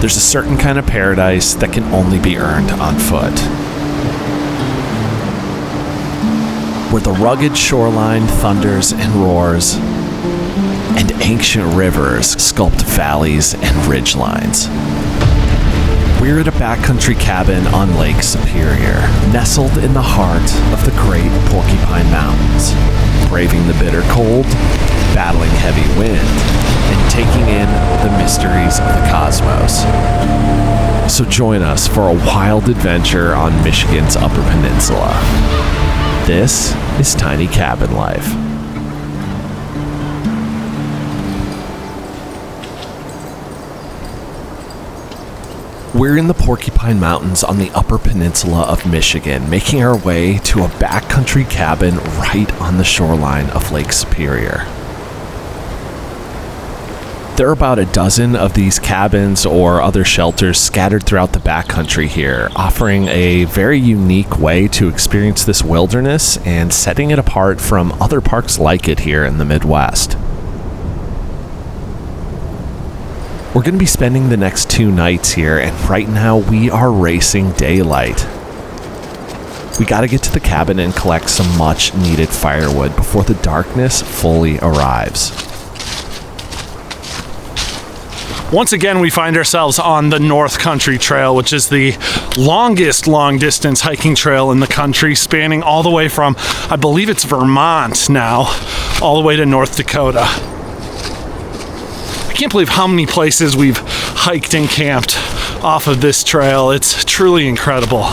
There's a certain kind of paradise that can only be earned on foot, where the rugged shoreline thunders and roars, and ancient rivers sculpt valleys and ridgelines. We're at a backcountry cabin on Lake Superior, nestled in the heart of the great Porcupine Mountains, braving the bitter cold, battling heavy wind, and taking in the mysteries of the cosmos. So join us for a wild adventure on Michigan's Upper Peninsula. This is Tiny Cabin Life. We're in the Porcupine Mountains on the Upper Peninsula of Michigan, making our way to a backcountry cabin right on the shoreline of Lake Superior. There are about a dozen of these cabins or other shelters scattered throughout the backcountry here, offering a very unique way to experience this wilderness and setting it apart from other parks like it here in the Midwest. We're going to be spending the next 2 nights here, and right now we are racing daylight. We got to get to the cabin and collect some much needed firewood before the darkness fully arrives. Once again, we find ourselves on the North Country Trail, which is the longest long-distance hiking trail in the country, spanning all the way from, I believe it's Vermont now, all the way to North Dakota. I can't believe how many places we've hiked and camped off of this trail. It's truly incredible.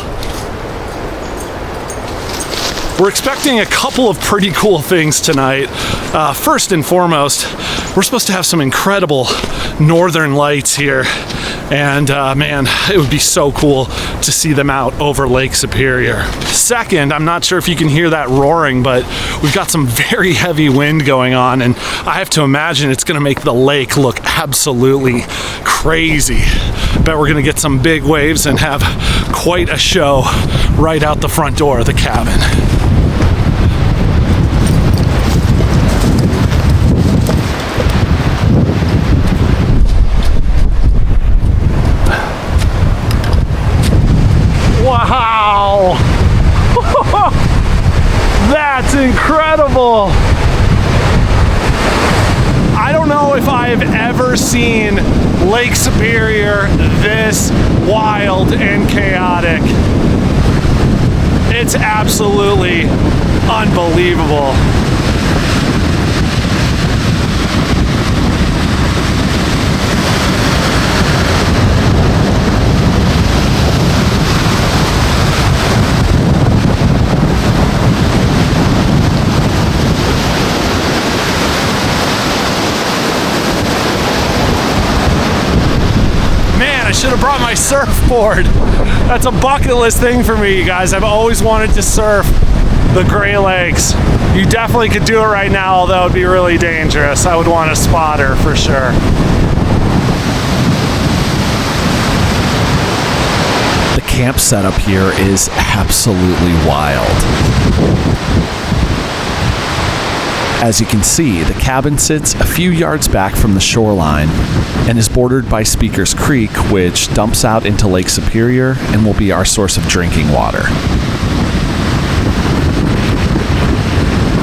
We're expecting a couple of pretty cool things tonight. First and foremost, we're supposed to have some incredible northern lights here. And man, it would be so cool to see them out over Lake Superior. Second, I'm not sure if you can hear that roaring, but we've got some very heavy wind going on, and I have to imagine it's gonna make the lake look absolutely crazy. Bet we're gonna get some big waves and have quite a show right out the front door of the cabin. Wow! That's incredible! I don't know if I've ever seen Lake Superior this wild and chaotic. It's absolutely unbelievable. I should have brought my surfboard. That's a bucket list thing for me, you guys. I've always wanted to surf the Great Lakes. You definitely could do it right now, although it would be really dangerous. I would want a spotter for sure. The camp setup here is absolutely wild. As you can see, the cabin sits a few yards back from the shoreline and is bordered by Speakers Creek, which dumps out into Lake Superior and will be our source of drinking water.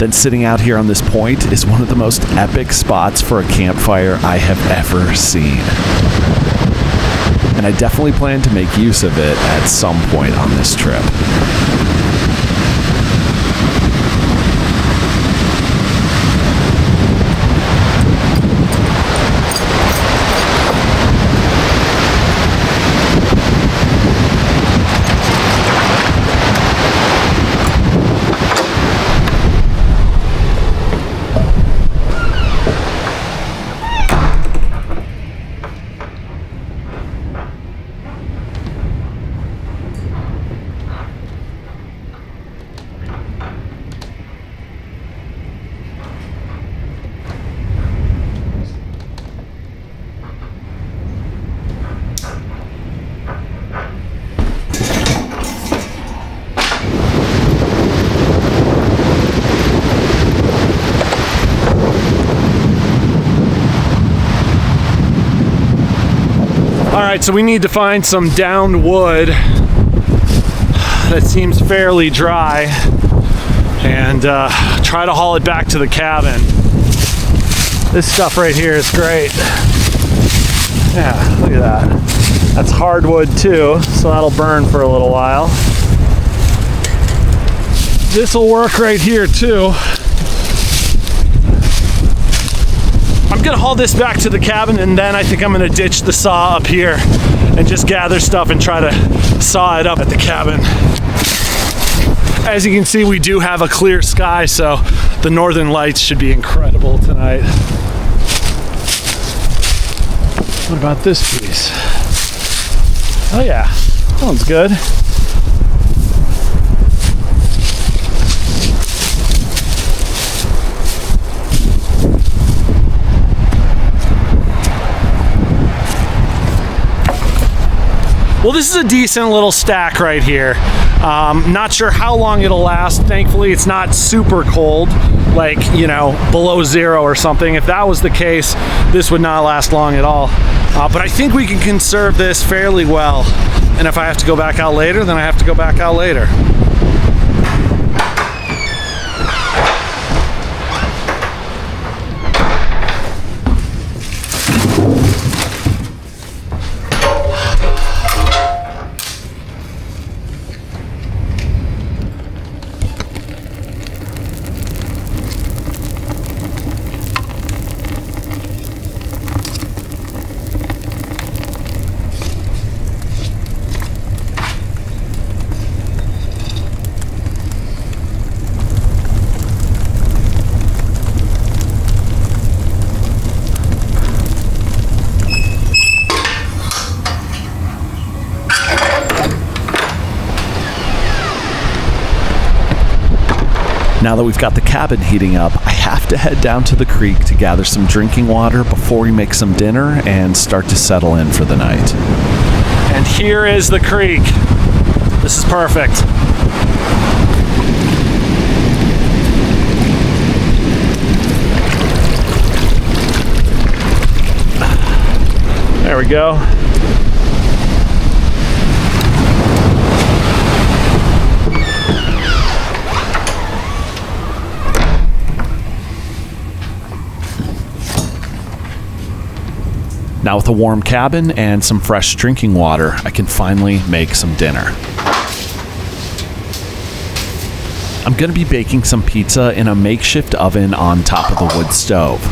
Then sitting out here on this point is one of the most epic spots for a campfire I have ever seen. And I definitely plan to make use of it at some point on this trip. All right, so we need to find some downed wood that seems fairly dry and try to haul it back to the cabin. This stuff right here is great. Yeah, look at that. That's hardwood too, so that'll burn for a little while. This will work right here too. I'm gonna haul this back to the cabin, and then I think I'm gonna ditch the saw up here and just gather stuff and try to saw it up at the cabin. As you can see, we do have a clear sky, so the northern lights should be incredible tonight. What about this piece? Oh yeah, that one's good. Well, this is a decent little stack right here. Not sure how long it'll last. Thankfully, it's not super cold, like, you know, below zero or something. If that was the case, this would not last long at all. But I think we can conserve this fairly well. And if I have to go back out later, then I have to go back out later. Now that we've got the cabin heating up, I have to head down to the creek to gather some drinking water before we make some dinner and start to settle in for the night. And here is the creek. This is perfect. There we go. Now with a warm cabin and some fresh drinking water, I can finally make some dinner. I'm going to be baking some pizza in a makeshift oven on top of the wood stove.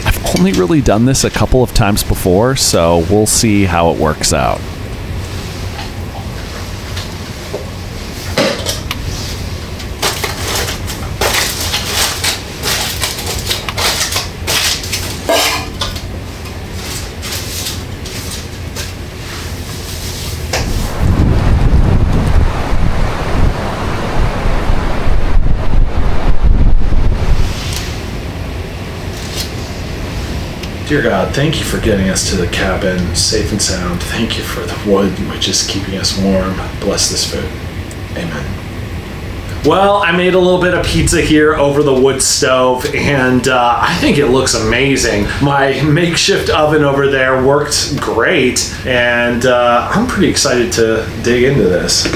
I've only really done this a couple of times before, so we'll see how it works out. Dear God, thank you for getting us to the cabin safe and sound. Thank you for the wood, which is keeping us warm. Bless this food. Amen. Well, I made a little bit of pizza here over the wood stove, and I think it looks amazing. My makeshift oven over there worked great, and I'm pretty excited to dig into this.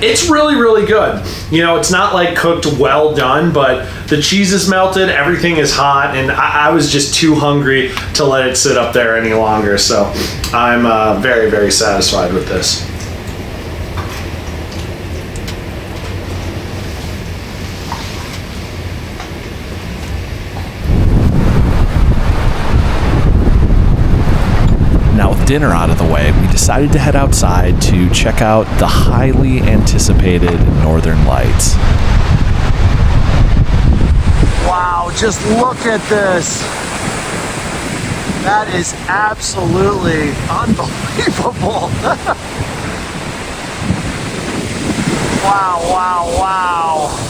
It's really, really good. You know, it's not like cooked well done, but the cheese is melted, everything is hot, and I was just too hungry to let it sit up there any longer. So I'm very, very satisfied with this. Now with dinner out of the way, we decided to head outside to check out the highly anticipated Northern Lights. Wow, just look at this. That is absolutely unbelievable. Wow, wow, wow.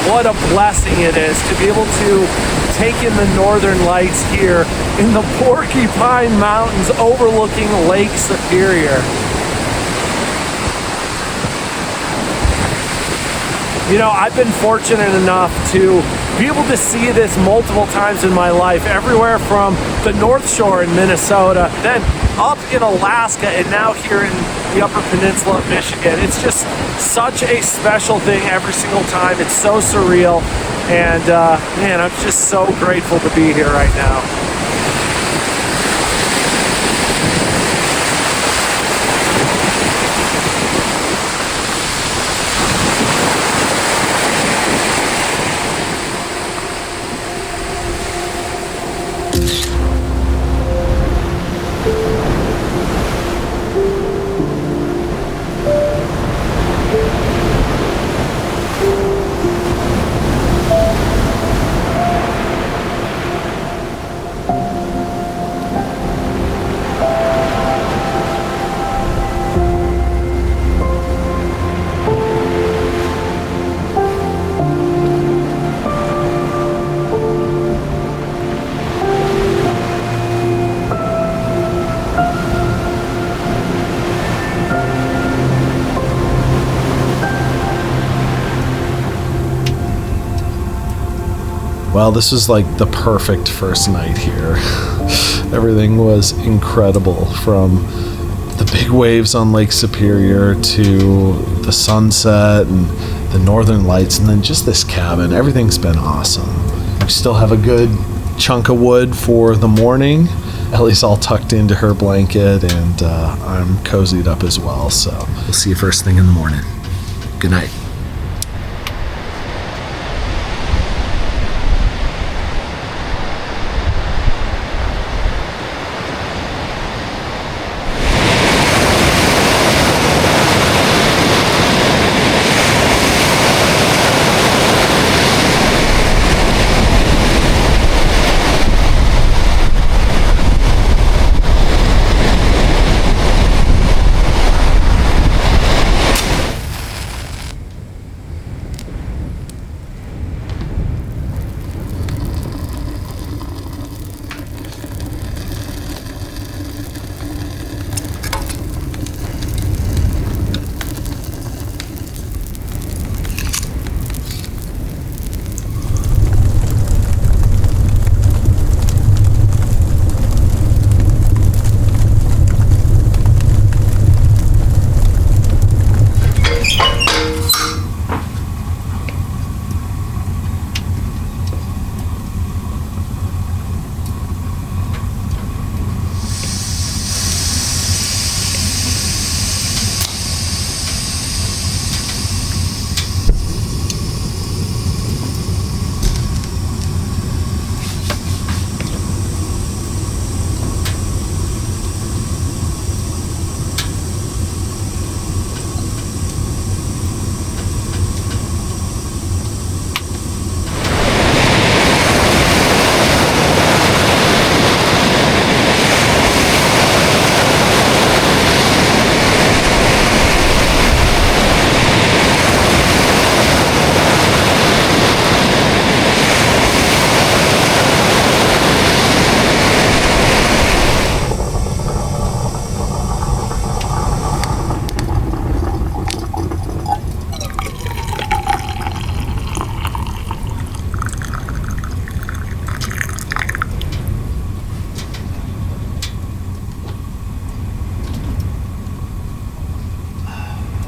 what a blessing it is to be able to take in the northern lights here in the Porcupine Mountains overlooking Lake Superior. You know, I've been fortunate enough to be able to see this multiple times in my life, everywhere from the North Shore in Minnesota, then up in Alaska, and now here in the Upper Peninsula of Michigan. It's just such a special thing every single time. It's so surreal, and man, I'm just so grateful to be here right now. Well, this was like the perfect first night here. Everything was incredible, from the big waves on Lake Superior to the sunset and the northern lights, and then just this cabin. Everything's been awesome. We still have a good chunk of wood for the morning. Ellie's all tucked into her blanket, and I'm cozied up as well. So we'll see you first thing in the morning. Good night.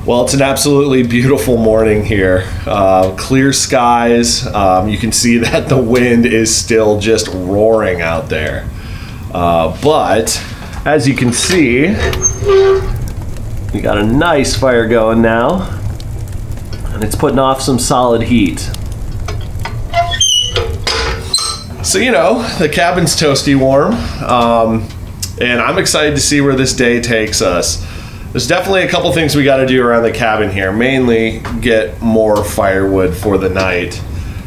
Well, it's an absolutely beautiful morning here. Clear skies. You can see that the wind is still just roaring out there. But as you can see, we got a nice fire going now, and it's putting off some solid heat. So, you know, the cabin's toasty warm, and I'm excited to see where this day takes us. There's definitely a couple things we got to do around the cabin here, mainly get more firewood for the night.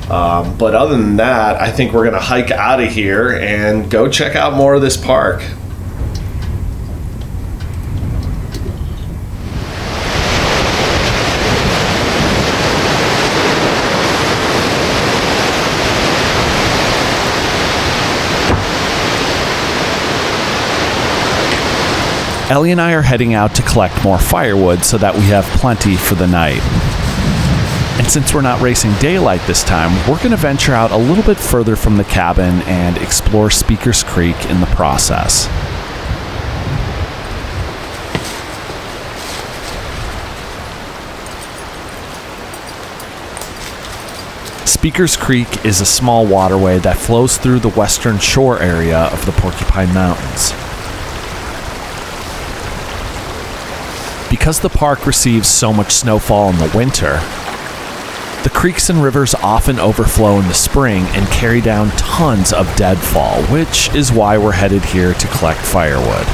But other than that, I think we're going to hike out of here and go check out more of this park. Ellie and I are heading out to collect more firewood so that we have plenty for the night. And since we're not racing daylight this time, we're going to venture out a little bit further from the cabin and explore Speakers Creek in the process. Speakers Creek is a small waterway that flows through the western shore area of the Porcupine Mountains. Because the park receives so much snowfall in the winter, the creeks and rivers often overflow in the spring and carry down tons of deadfall, which is why we're headed here to collect firewood.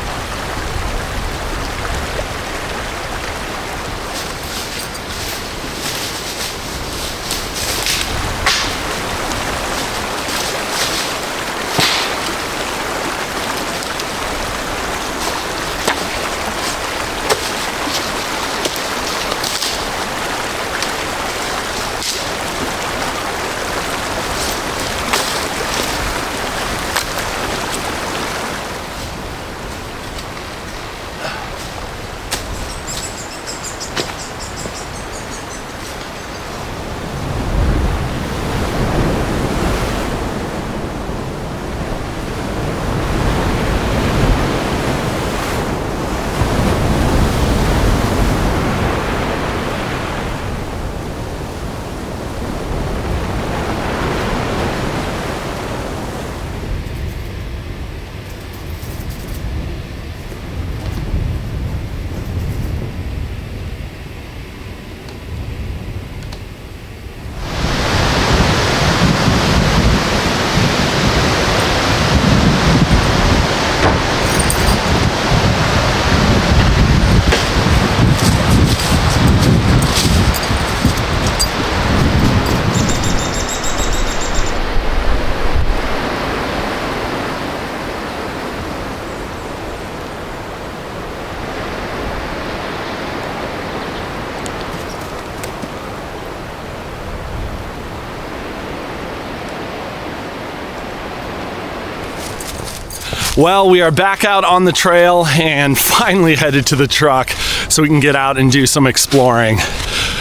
Well, we are back out on the trail and finally headed to the truck so we can get out and do some exploring.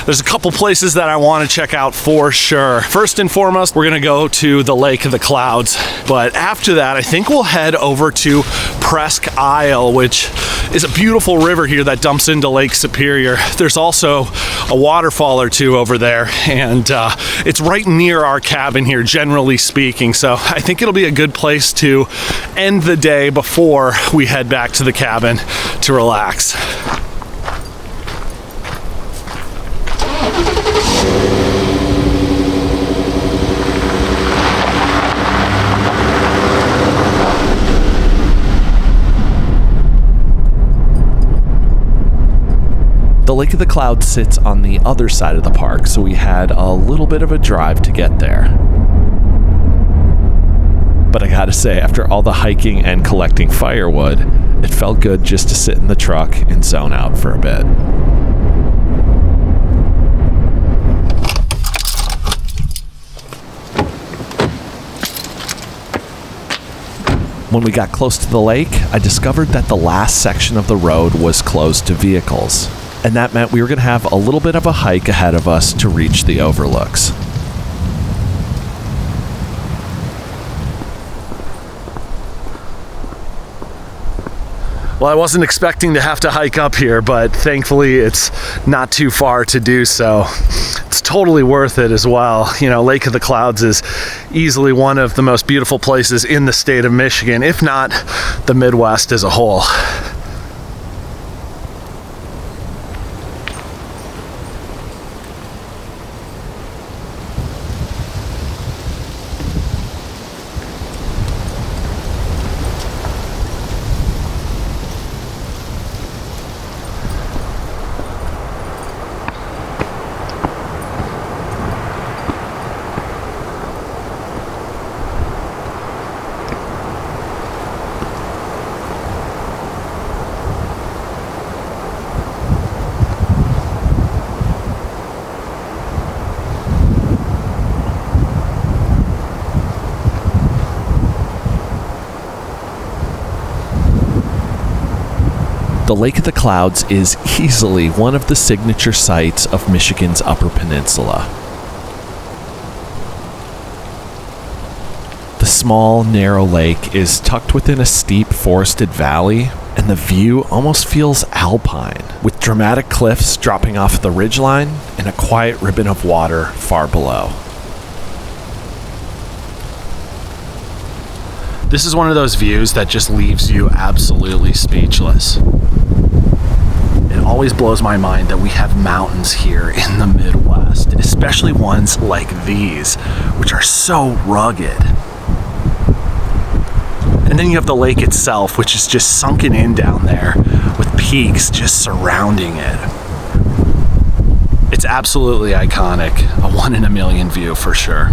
There's a couple places that I want to check out for sure. First and foremost, we're gonna go to the Lake of the Clouds. But after that, I think we'll head over to Presque Isle, which is a beautiful river here that dumps into Lake Superior. There's also a waterfall or two over there, and it's right near our cabin here, generally speaking. So I think it'll be a good place to end the day before we head back to the cabin to relax. The Lake of the Clouds sits on the other side of the park, so we had a little bit of a drive to get there. But I gotta say, after all the hiking and collecting firewood, it felt good just to sit in the truck and zone out for a bit. When we got close to the lake, I discovered that the last section of the road was closed to vehicles. And that meant we were going to have a little bit of a hike ahead of us to reach the overlooks. Well, I wasn't expecting to have to hike up here, but thankfully it's not too far to do so. It's totally worth it as well. You know, Lake of the Clouds is easily one of the most beautiful places in the state of Michigan, if not the Midwest as a whole. Lake of the Clouds is easily one of the signature sights of Michigan's Upper Peninsula. The small, narrow lake is tucked within a steep forested valley, and the view almost feels alpine, with dramatic cliffs dropping off the ridgeline and a quiet ribbon of water far below. This is one of those views that just leaves you absolutely speechless. It always blows my mind that we have mountains here in the Midwest, especially ones like these, which are so rugged. And then you have the lake itself, which is just sunken in down there with peaks just surrounding it. It's absolutely iconic, a 1 in a million view for sure.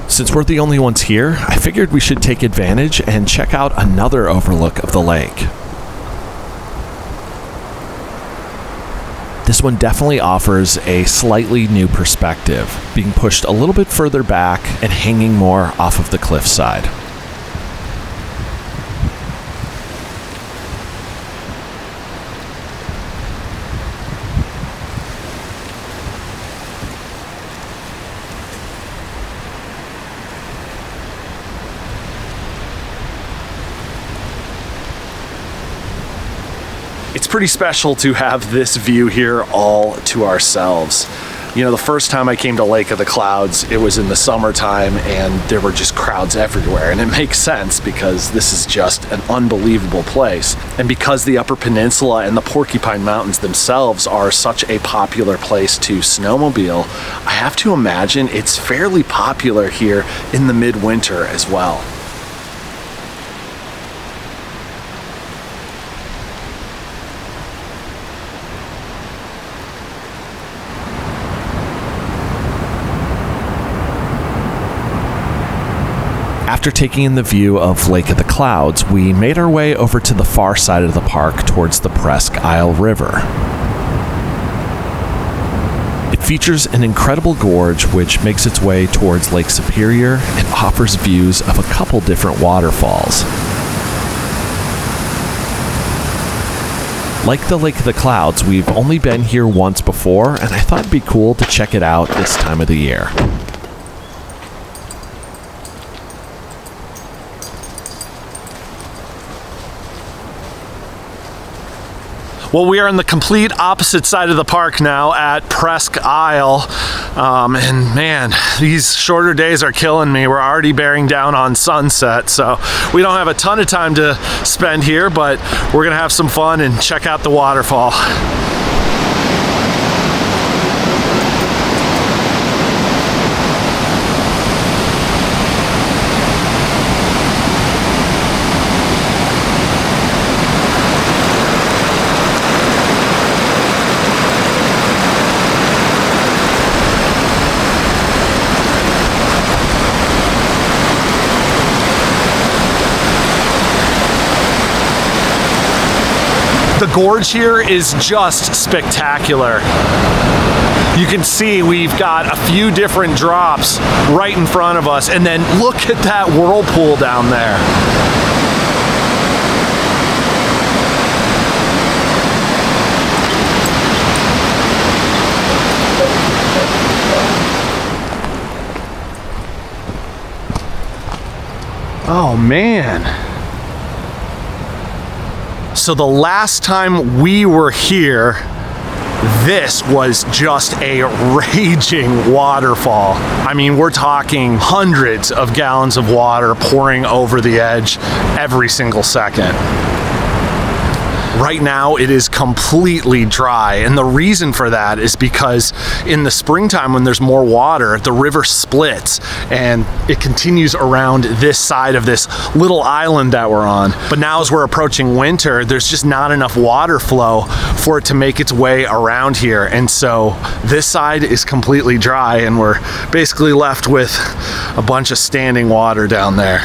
Since we're the only ones here, I figured we should take advantage and check out another overlook of the lake. This one definitely offers a slightly new perspective, being pushed a little bit further back and hanging more off of the cliffside. It's pretty special to have this view here all to ourselves. You know, the first time I came to Lake of the Clouds, it was in the summertime and there were just crowds everywhere. And it makes sense because this is just an unbelievable place. And because the Upper Peninsula and the Porcupine Mountains themselves are such a popular place to snowmobile, I have to imagine it's fairly popular here in the midwinter as well. After taking in the view of Lake of the Clouds, we made our way over to the far side of the park towards the Presque Isle River. It features an incredible gorge which makes its way towards Lake Superior and offers views of a couple different waterfalls. Like the Lake of the Clouds, we've only been here once before, and I thought it'd be cool to check it out this time of the year. Well, we are on the complete opposite side of the park now at Presque Isle. And man, these shorter days are killing me. We're already bearing down on sunset, so we don't have a ton of time to spend here, but we're gonna have some fun and check out the waterfall. The gorge here is just spectacular. You can see we've got a few different drops right in front of us, and then look at that whirlpool down there. Oh man. So the last time we were here, this was just a raging waterfall. I mean, we're talking hundreds of gallons of water pouring over the edge every single second. Right now it is completely dry, and the reason for that is because in the springtime when there's more water, the river splits and it continues around this side of this little island that we're on. But now as we're approaching winter, there's just not enough water flow for it to make its way around here, and so this side is completely dry and we're basically left with a bunch of standing water down there.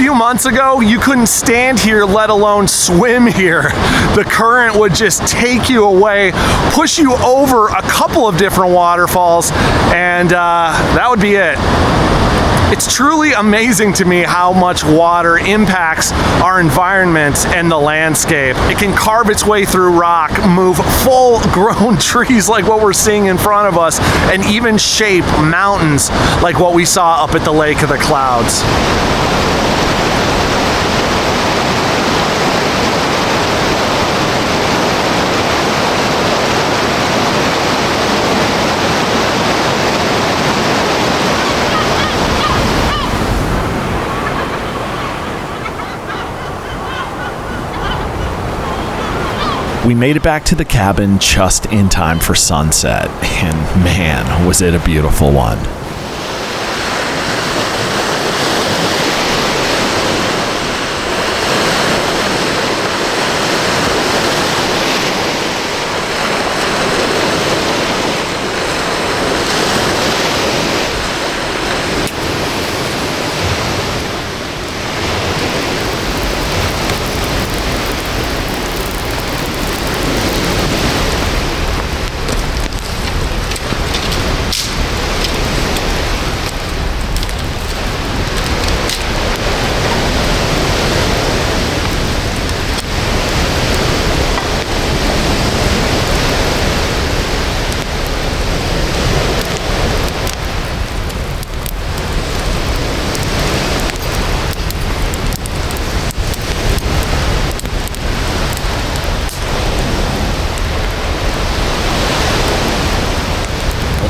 few months ago, you couldn't stand here, let alone swim here. The current would just take you away, push you over a couple of different waterfalls, and that would be it. It's truly amazing to me how much water impacts our environment and the landscape. It can carve its way through rock, move full-grown trees like what we're seeing in front of us, and even shape mountains like what we saw up at the Lake of the Clouds. We made it back to the cabin just in time for sunset, and man, was it a beautiful one.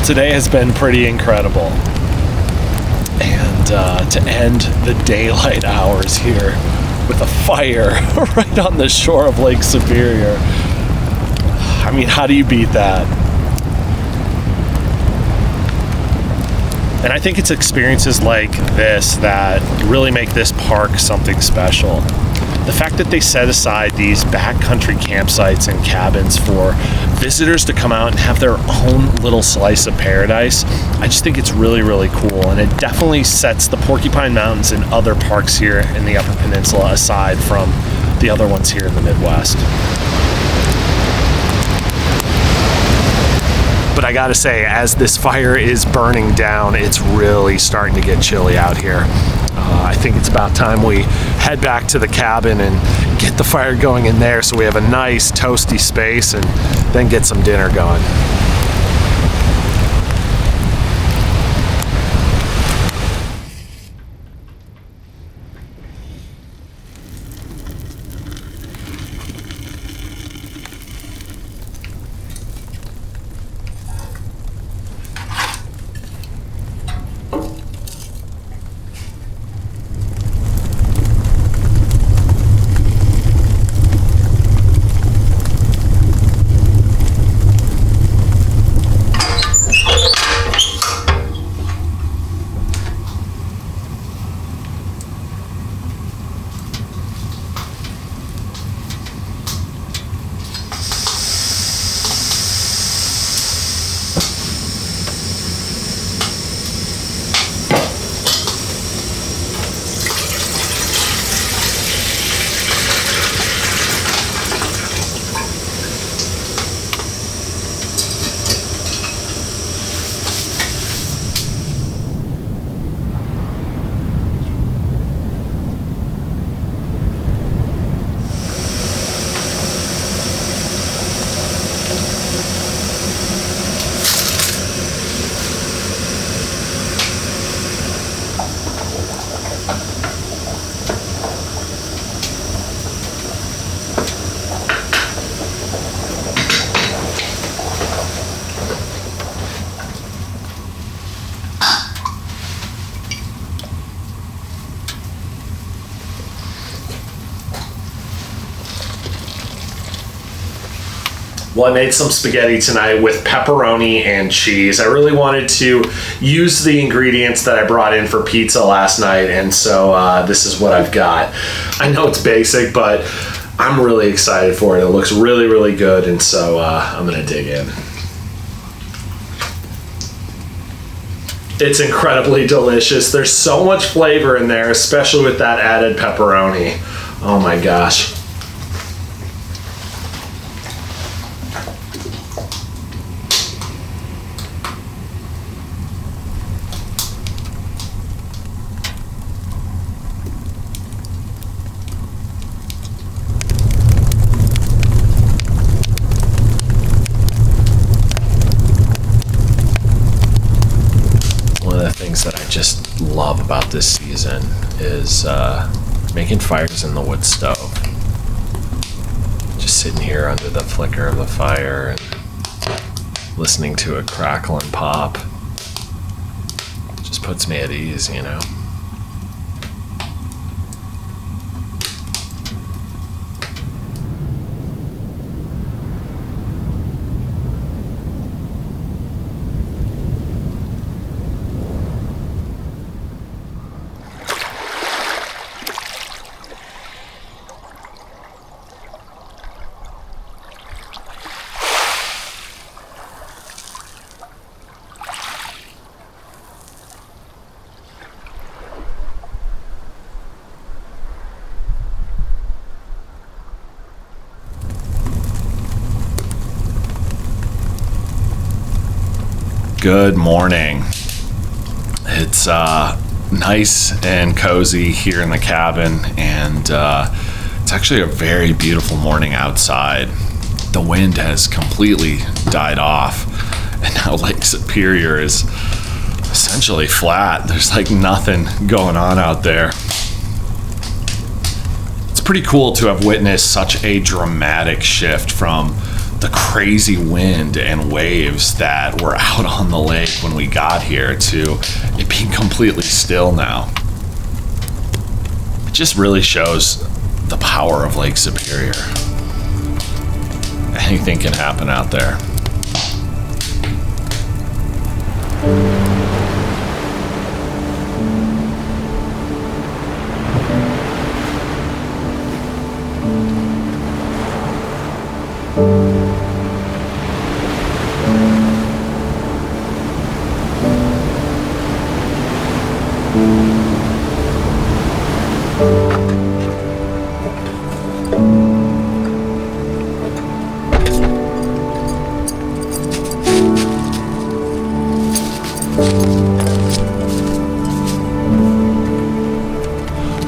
Today has been pretty incredible, and to end the daylight hours here with a fire right on the shore of Lake Superior, I mean, how do you beat that? And I think it's experiences like this that really make this park something special. The fact that they set aside these backcountry campsites and cabins for visitors to come out and have their own little slice of paradise, I just think it's really, really cool. And it definitely sets the Porcupine Mountains and other parks here in the Upper Peninsula aside from the other ones here in the Midwest. But I gotta say, as this fire is burning down, it's really starting to get chilly out here. I think it's about time we head back to the cabin and get the fire going in there so we have a nice toasty space, and then get some dinner going. Well, I made some spaghetti tonight with pepperoni and cheese. I really wanted to use the ingredients that I brought in for pizza last night, and so this is what I've got. I know it's basic, but I'm really excited for it. It looks really, really good, and so I'm gonna dig in. It's incredibly delicious. There's so much flavor in there, especially with that added pepperoni. Oh my gosh. Things that I just love about this season is making fires in the wood stove. Just sitting here under the flicker of the fire and listening to it crackle and pop. Just puts me at ease, you know. Good morning. It's nice and cozy here in the cabin, and it's actually a very beautiful morning outside. The wind has completely died off, and now Lake Superior is essentially flat. There's like nothing going on out there. It's pretty cool to have witnessed such a dramatic shift from the crazy wind and waves that were out on the lake when we got here to it being completely still now. It just really shows the power of Lake Superior. Anything can happen out there.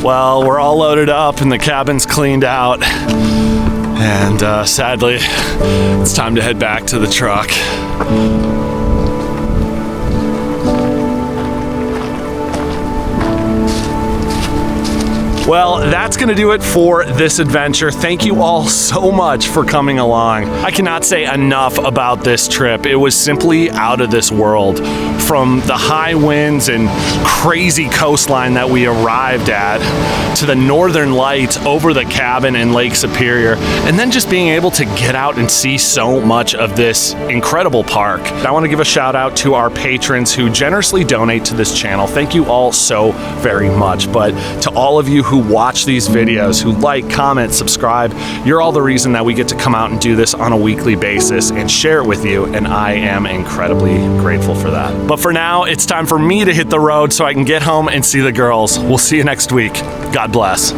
Well, we're all loaded up and the cabin's cleaned out, and sadly it's time to head back to the truck. Well, that's gonna do it for this adventure. Thank you all so much for coming along. I cannot say enough about this trip. It was simply out of this world. From the high winds and crazy coastline that we arrived at, to the northern lights over the cabin in Lake Superior, and then just being able to get out and see so much of this incredible park. I want to give a shout out to our patrons who generously donate to this channel. Thank you all so very much. But to all of you who watch these videos, who like, comment, subscribe, you're all the reason that we get to come out and do this on a weekly basis and share it with you, and I am incredibly grateful for that. But for now, it's time for me to hit the road so I can get home and see the girls. We'll see you next week. God bless.